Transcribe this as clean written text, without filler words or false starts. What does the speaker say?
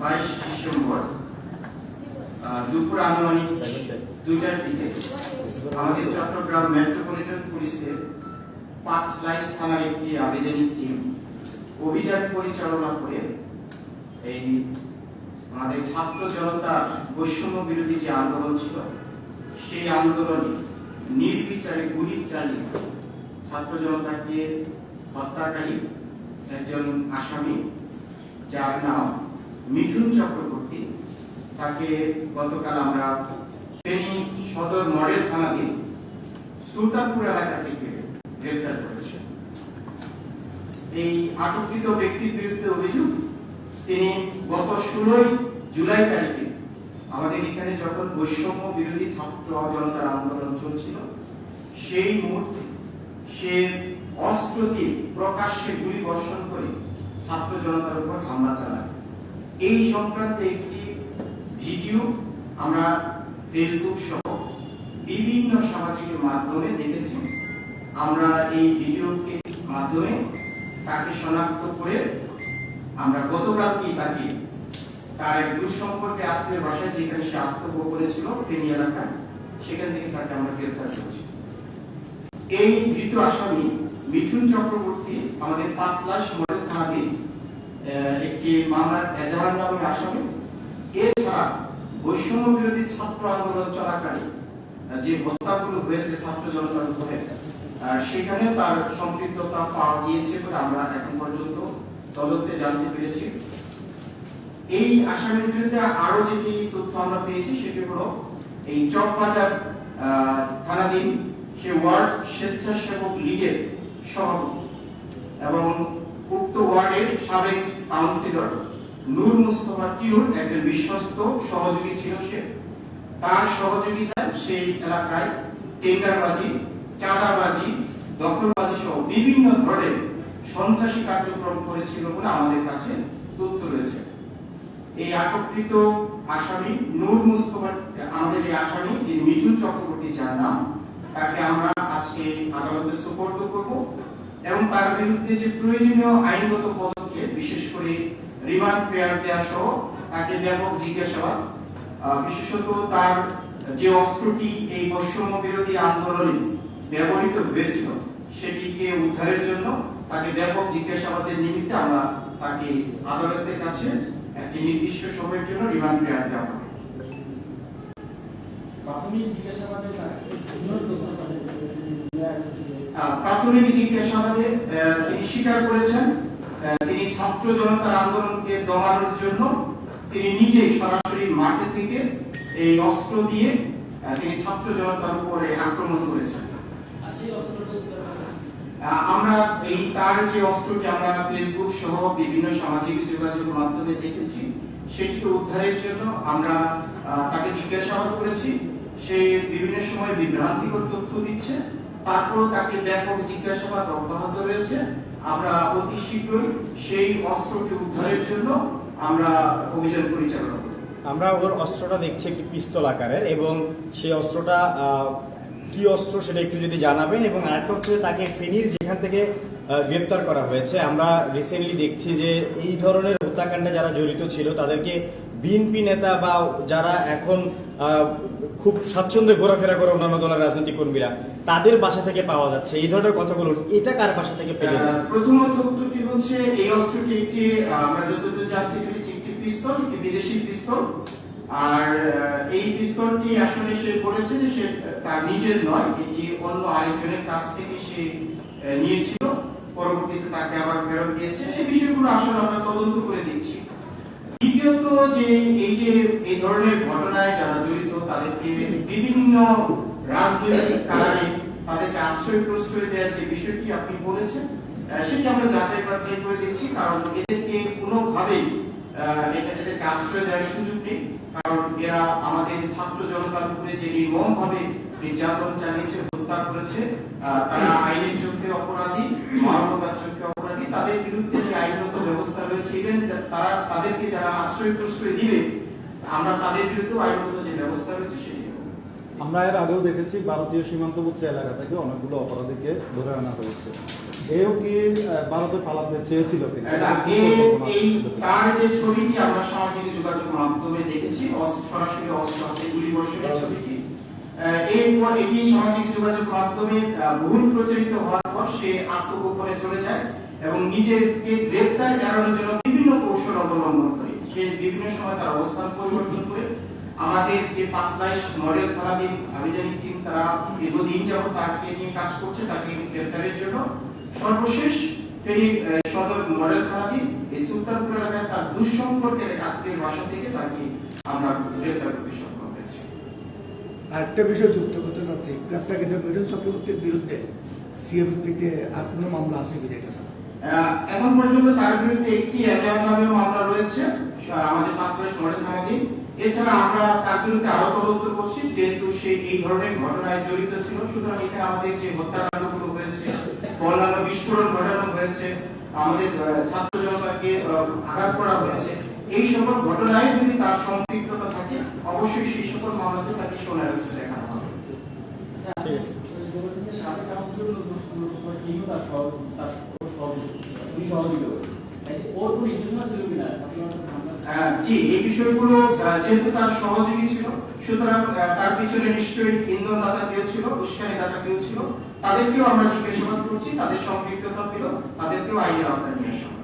December দুপুর আনুমানিক 2টার দিকে আমাদের চট্টগ্রাম মেট্রোপলিটন পুলিশের 5 লাইশ থানার একটি আভিযানিক টিম অভিযান পরিচালনা করে এই আমাদের ছাত্র জনতার বৈষম্য বিরোধী যে আন্দোলন ছিল সেই আন্দোলনে নির্বিচারে গুলি চালিয়ে ছাত্র জনতাকে হত্যাকারী একজন আসামি যার নাম মিঠুন চক্রবর্তী, তাকে গতকাল আমরা ফেনী সদর মডেল থানাধীন সুলতানপুর এলাকা থেকে গ্রেফতার করেছি। এই আটককৃত ব্যক্তির বিরুদ্ধে অভিযোগ, তিনি গত 16 জুলাই তারিখে আমাদের এখানে যখন বৈষম্য বিরোধী ছাত্র জনতার আন্দোলন চলছিল সেই মুহূর্তে সে অস্ত্র দিয়ে প্রকাশ্যে গুলি বর্ষণ করে ছাত্র জনতার উপর হামলা চালায়। এই সংক্রান্তে একটি ভিডিও আমরা ফেসবুক সহ বিভিন্ন সামাজিক মাধ্যমে দেখেছি। আমরা এই ভিডিওকে মাধ্যমে তাকে শনাক্ত করে আমরা গতকালকে তাকে তার এক দূর সম্পর্কে আত্মীয় বাসায় যেখানে সে আত্মগোপনে ছিল ফেনী এলাকায়, সেখান থেকে তাকে আমরা গ্রেফতার করেছি। এই ধৃত আসামি মিঠুন চক্রবর্তী আমাদের 5 লাইশ মডেল থানাধীন একটি মামলার এজাহার নামে আসামি। এছাড়া বৈষম্য বিরোধী ছাত্র আন্দোলন চলাকালীন যে হত্যাগুলো হয়েছে ছাত্র জনতার উপরে, সেখানে তার সম্পৃক্ততা পাওয়া গিয়েছে বলে আমরা এখন পর্যন্ত তদন্তে জানতে পেরেছি। এই আসামির বিরুদ্ধে আরো যেটি তথ্য আমরা পেয়েছি সেটি হলো এই চকবাজার থানাধীন সে ওয়ার্ড স্বেচ্ছাসেবক লীগের সভাপতি এবং উক্ত ওয়ার্ডের সাবেক কাউন্সিলর নূর মুস্তফা টিউর একজন বিশ্বস্ত সহযোগী ছিল সে। তার সহযোগিতায় সেই এলাকায় টেন্ডারবাজি, চাঁদাবাজি, দখলবাজি সহ বিভিন্ন ধরনের সন্ত্রাসী কার্যক্রম করেছিল বলে আমাদের কাছে তথ্য রয়েছে। এই আটককৃত আসামি নূর মুস্তফা, আমাদের এই আসামি যিনি মিঠুন চক্রবর্তী যার নাম, তাকে আমরা আজকে আদালতে সুপর্দ করব এবং তার বিরুদ্ধে যে প্রয়োজনীয় আইনগত পদক্ষেপ, বিশেষ করে রিমান্ড পেয়ার দেওয়া সহ তাকে ব্যাপক জিজ্ঞাসাবাদ, বিশেষত তার যে অস্ত্রটি এই বৈষম্য বিরোধী আন্দোলনে ব্যবহৃত হয়েছিল সেটিকে উদ্ধারের জন্য তাকে ব্যাপক জিজ্ঞাসাবাদের নিমিত্তে আমরা তাকে আদালতের কাছে একটি নির্দিষ্ট সময়ের জন্য রিমান্ড পেয়ার দেওয়া হবে। প্রাথমিক জিজ্ঞাসাবাদে তিনি স্বীকার করেছেন তিনি ছাত্র জনতার আন্দোলনকে দমানোর জন্য তিনি নিজে সরাসরি মাঠে থেকে এই অস্ত্র দিয়ে তিনি ছাত্র জনতার উপরে আক্রমণ করেছেন। আমরা এই তার যে অস্ত্রটি আমরা ফেসবুক সহ বিভিন্ন সামাজিক যোগাযোগ মাধ্যমে দেখেছি সেটিকে উদ্ধারের জন্য আমরা তাকে জিজ্ঞাসাবাদ করেছি। সে বিভিন্ন সময় বিভ্রান্তিকর তথ্য দিচ্ছে, তারপর তাকে ব্যাপক জিজ্ঞাসাবাদ অব্যাহত রয়েছে। আমরা অতি শীঘ্রই সেই অস্ত্রটি উদ্ধারের জন্য আমরা অভিযান পরিচালনা করব। আমরা ওর অস্ত্রটা দেখছি একটি পিস্তল আকারের, এবং সেই অস্ত্রটা কি অস্ত্র সেটা একটু যদি জানাবেন। এবং আরেকটা হচ্ছে তাকে ফেনীর যেখান থেকে গ্রেপ্তার করা হয়েছে, আমরা রিসেন্টলি দেখছি যে এই ধরনের হত্যাকাণ্ডে যারা জড়িত ছিল তাদেরকে বিএনপি নেতা বা যারা এখন খুব স্বাচ্ছন্দ্যে ঘোরাফেরা করে অন্যান্য দলের রাজনৈতিক কর্মীরা, তাদের বাসা থেকে পাওয়া যাচ্ছে এই ধরনের কথাগুলো। এটা কার বাসা থেকে পেলেন? প্রথমত উত্তরটি হচ্ছে এই অস্ত্রটি একটি আমরা যতদূর জানতে পেরেছি একটি পিস্তল, একটি বিদেশি পিস্তল। আর এই পিস্তলটি আসলে সে বলেছে যে সে তার নিজের নয়, এটি অন্য আরেকজনের কাছ থেকে সে নিয়েছিল, পরবর্তীতে তাকে আবার ফেরত দিয়েছে। এই বিষয়গুলো আসলে আমরা তদন্ত করে দিচ্ছি। দ্বিতীয়ত যে এই ধরনের ঘটনায় যারা জড়িত তাদেরকে বিভিন্ন রাজনৈতিক কারণে তাদেরকে আশ্রয় প্রশ্রয় দেওয়ার যে বিষয়টি আপনি বলেছেন সেটি আমরা যাচাই বাছাই করে দিচ্ছি, কারণ এদেরকে কোনোভাবেই এদেরকে আশ্রয় দেওয়ার সুযোগ নেই। কারণ এরা আমাদের ছাত্র জনতার উপরে যে নির্মমভাবে নির্যাতন চালিয়েছে, হত্যা করেছে, তারা আইনের চোখে অপরাধী, মানবতার চোখে অপরাধী। তাদের বিরুদ্ধে যে আইনগত ব্যবস্থা রয়েছে, ইভেন তারা তাদেরকে যারা আশ্রয় প্রশ্রয় দিবে আমরা তাদের বিরুদ্ধে আইনগত যে ব্যবস্থা রয়েছে সেটি। আমরা এর আগেও দেখেছি ভারতীয় সীমান্তবর্তী এলাকা থেকে অনেকগুলো অপরাধীকে ধরে আনা হয়েছে। এও কি ভারতে পালাতে চেয়েছিল কিনা? তার যে ছবিটি আমরা সামাজিক যোগাযোগ মাধ্যমে দেখেছি, সরাসরি অস্ত্র হাতে গুলি বর্ষণের ছবিটি, এরপর এটি সামাজিক যোগাযোগ মাধ্যমে বহুল প্রচারিত হওয়ার পর সে আত্মগোপনে চলে যায় এবং নিজেকে গ্রেপ্তার এড়ানোর জন্য বিভিন্ন কৌশল অবলম্বন করে। সে বিভিন্ন সময় তার অবস্থান পরিবর্তন করে আমাদের যে 5 লাইশ মডেল থানাধীন আভিযানিক টিম তারা দীর্ঘদিন যাবত তাকে নিয়ে কাজ করছে, তাকে গ্রেপ্তারের জন্য। সর্বশেষ ফেনী সদর মডেল থানাধীন এই সুলতানপুর এলাকায় তার দুঃসম্পর্কের এক আত্মীয়ের বাসা থেকে তাকে আমরা গ্রেপ্তার করতে সক্ষম হয়েছি। আরেকটা বিষয় যুক্ত করতে চাচ্ছি, গ্রেপ্তারকৃত মিঠুন চক্রবর্তীর বিরুদ্ধে সিএমপিতে আর কোনো মামলা আছে কি এটা? এখন পর্যন্ত তার বিরুদ্ধে একটি এজাহার নামে মামলা রয়েছে আমাদের 5 লাইশ মডেল থানাধীন। এছাড়া আমরা তার বিরুদ্ধে আরো তদন্ত করছি, যেহেতু সে এই ধরনের ঘটনায় জড়িত ছিল। সুতরাং এখানে আমাদের যে হত্যাকাণ্ডগুলো হয়েছে, বর্ণাঢ্য বিস্ফোরণ ঘটানো হয়েছে, আমাদের ছাত্র জনতাকে আঘাত করা হয়েছে, এই সকল ঘটনায় যদি তার সম্পৃক্ততা থাকে অবশ্যই সেই সকল মামলাতে তাকে সোনার রাস্তা দেখানো হবে। ঠিক আছে। জি, এই বিষয়গুলো যেহেতু তার সহযোগী ছিল, সুতরাং তার পিছনে নিশ্চয়ই ইন্ধন দাতা কেউ ছিল, উস্কানি দাতা কেউ ছিল, তাদেরকেও আমরা জিজ্ঞাসাবাদ করছি, তাদের সম্পৃক্ততা পেল, তাদেরকেও আইনের আওতায় নিয়ে আসা হবে।